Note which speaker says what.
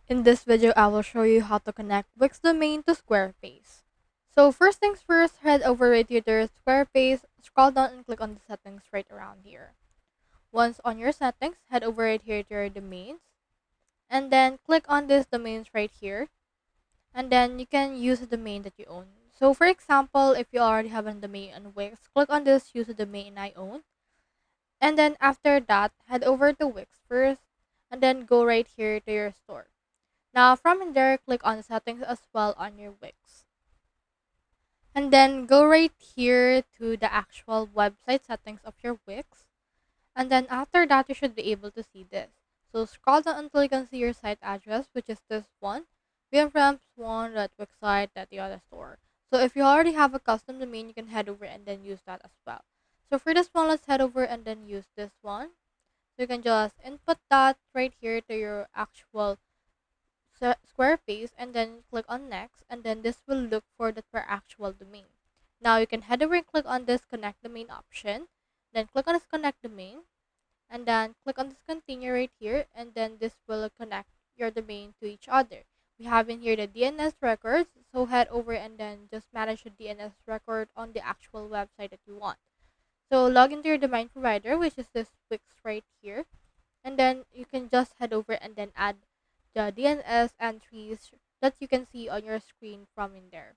Speaker 1: In this video, I will show you how to connect Wix domain to Squarespace. So first things first, head over right here to Squarespace, scroll down and click on the settings right around here. Once on your settings, head over right here to your domains, and then click on this domains right here, and then you can use a domain that you own. So for example, if you already have a domain on Wix, click on this use a domain I own, and then after that, head over to Wix first, and then go right here to your store. Now from in there, click on settings as well on your Wix. And then go right here to the actual website settings of your Wix. And then after that, you should be able to see this. So scroll down until you can see your site address, which is this one, vmramps1.wixsite.the store. So if you already have a custom domain, you can head over and then use that as well. So for this one, let's head over and then use this one. So you can just input that right here to your actual Squarespace and then click on next, and then this will look for the per actual domain. Now you can head over and click on this connect domain option, then click on this connect domain, and then click on this continue right here, and then this will connect your domain to each other. We have in here the DNS records, so head over and then just manage the DNS record on the actual website that you want. So log into your domain provider, which is this Wix right here, and then you can just head over and then add the DNS entries that you can see on your screen from in there.